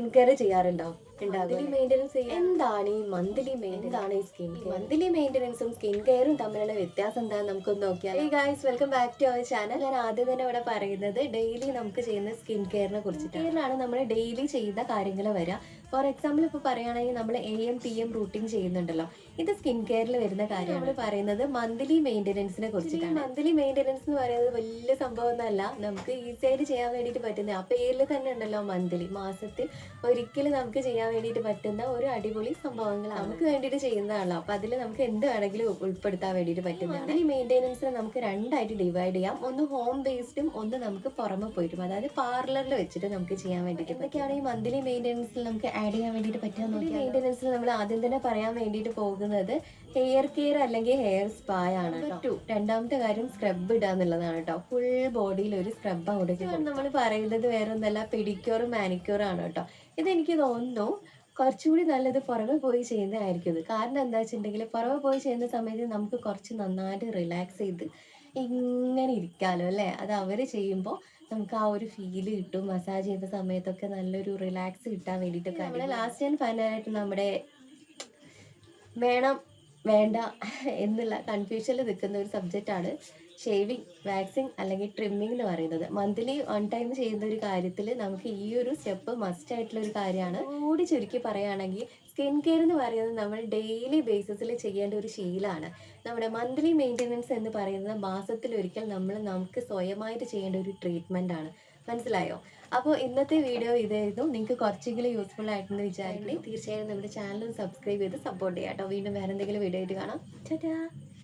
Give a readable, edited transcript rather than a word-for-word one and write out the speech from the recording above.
Skin care ചെയ്യാറുണ്ടോ? Monthly maintenance എന്താണ് ഈ മന്ത്ലി എന്താണ് ഈ സ്കിൻ കെയർ? മന്ത്ലി മെയിൻ്റെനൻസും സ്കിൻ കെയറും തമ്മിലുള്ള വ്യത്യാസം എന്താണെന്ന് നമുക്കൊന്ന് നോക്കിയാൽ. Hey guys, welcome back to our channel. ഞാൻ ആദ്യം തന്നെ ഇവിടെ പറയുന്നത് ഡെയിലി നമുക്ക് ചെയ്യുന്ന സ്കിൻ കെയറിനെ കുറിച്ചിട്ടാണ്. കെയറിലാണ് നമ്മൾ ഡെയിലി ചെയ്യുന്ന കാര്യങ്ങൾ വരിക. ഫോർ എക്സാമ്പിൾ ഇപ്പോൾ പറയുകയാണെങ്കിൽ നമ്മൾ AM PM റൂട്ടീൻ ചെയ്യുന്നുണ്ടല്ലോ, ഇത് സ്കിൻ കെയറിൽ വരുന്ന കാര്യം. നമ്മൾ പറയുന്നത് മന്ത്ലി മെയിൻ്റെനൻസിനെ കുറിച്ചിട്ടാണ്. മന്ത്ലി മെയിൻ്റെനൻസ് എന്ന് പറയുന്നത് വലിയ സംഭവം ഒന്നല്ല, നമുക്ക് ഈസി ആയിട്ട് ചെയ്യാൻ വേണ്ടിയിട്ട് പറ്റുന്ന, ആ പേരിൽ തന്നെ ഉണ്ടല്ലോ മന്ത്ലി, മാസത്തിൽ ഒരിക്കലും നമുക്ക് ചെയ്യാൻ വേണ്ടിയിട്ട് പറ്റുന്ന ഒരു അടിപൊളി സംഭവങ്ങളാണ് നമുക്ക് വേണ്ടിയിട്ട് ചെയ്യുന്നതാണല്ലോ. അപ്പോൾ അതിൽ നമുക്ക് എന്ത് വേണമെങ്കിലും ഉൾപ്പെടുത്താൻ വേണ്ടിയിട്ട് പറ്റുന്നതാണ്. മന്ത്ലി മെയിൻ്റെനൻസിനെ നമുക്ക് രണ്ടായിട്ട് ഡിവൈഡ് ചെയ്യാം. ഒന്ന് ഹോം ബേസ്ഡും ഒന്ന് നമുക്ക് പുറമെ പോയിട്ടും, അതായത് പാർലറിൽ വെച്ചിട്ട് നമുക്ക് ചെയ്യാൻ വേണ്ടിയിട്ട്. എന്തൊക്കെയാണ് ഈ മന്ത്ലി മെയിൻ്റെനൻസിൽ നമുക്ക് ആഡ് ചെയ്യാൻ വേണ്ടിയിട്ട് പറ്റുക? മെയിൻ്റെനൻസിൽ നമ്മൾ ആദ്യം തന്നെ പറയാൻ വേണ്ടിയിട്ട് പോകുന്നത് ഹെയർ കെയർ അല്ലെങ്കിൽ ഹെയർ സ്പാ ആണ് കേട്ടോ. രണ്ടാമത്തെ കാര്യം സ്ക്രബ് ഇടുക എന്നുള്ളതാണ് കേട്ടോ. ഫുൾ ബോഡിയിൽ ഒരു സ്ക്രബ് അങ്ങോട്ടേക്ക് നമ്മൾ പറയുന്നത് വേറെ ഒന്നല്ല, പെഡിക്യൂറും മാനിക്യൂറും ആണ് കേട്ടോ. ഇതെനിക്ക് തോന്നുന്നു കുറച്ചുകൂടി നല്ലത് പുറമെ പോയി ചെയ്യുന്നതായിരിക്കും ഇത്. കാരണം എന്താ വെച്ചിട്ടുണ്ടെങ്കിൽ പുറമെ പോയി ചെയ്യുന്ന സമയത്ത് നമുക്ക് കുറച്ച് നന്നായിട്ട് റിലാക്സ് ചെയ്ത് ഇങ്ങനെ ഇരിക്കാമല്ലോ അല്ലേ. അത് അവർ ചെയ്യുമ്പോൾ നമുക്ക് ആ ഒരു ഫീല് കിട്ടും. മസാജ് ചെയ്യുന്ന സമയത്തൊക്കെ നല്ലൊരു റിലാക്സ് കിട്ടാൻ വേണ്ടിയിട്ടൊക്കെ. നമ്മൾ ലാസ്റ്റ് ആൻഡ് ഫൈനലായിട്ട് നമ്മുടെ വേണം വേണ്ട എന്നുള്ള കൺഫ്യൂഷനിൽ നിൽക്കുന്ന ഒരു സബ്ജക്റ്റാണ് ഷേവിങ്, വാക്സിങ് അല്ലെങ്കിൽ ട്രിമ്മിങ് എന്ന് പറയുന്നത്. മന്ത്ലി 1 ടൈം ചെയ്യുന്ന ഒരു കാര്യത്തിൽ നമുക്ക് ഈ ഒരു സ്റ്റെപ്പ് മസ്റ്റ് ആയിട്ടുള്ള ഒരു കാര്യമാണ്. കൂടി ചുരുക്കി പറയുകയാണെങ്കിൽ സ്കിൻ കെയർ എന്ന് പറയുന്നത് നമ്മൾ ഡെയിലി ബേസിസിൽ ചെയ്യേണ്ട ഒരു ശീലമാണ്. നമ്മുടെ മന്ത്ലി മെയിൻ്റെനൻസ് എന്ന് പറയുന്നത് മാസത്തിലൊരിക്കൽ നമുക്ക് സ്വയമായിട്ട് ചെയ്യേണ്ട ഒരു ട്രീറ്റ്മെൻ്റ് ആണ്. മനസ്സിലായോ? അപ്പോൾ ഇന്നത്തെ വീഡിയോ ഇതായിരുന്നു. നിങ്ങൾക്ക് കുറച്ചെങ്കിലും യൂസ്ഫുൾ ആയിട്ടെന്ന് വിചാരിക്കണേ. തീർച്ചയായും നമ്മുടെ ചാനൽ സബ്സ്ക്രൈബ് ചെയ്ത് സപ്പോർട്ട് ചെയ്യാം കേട്ടോ. വീണ്ടും വേറെ എന്തെങ്കിലും വീഡിയോ ആയിട്ട് കാണാം. ടാറ്റാ.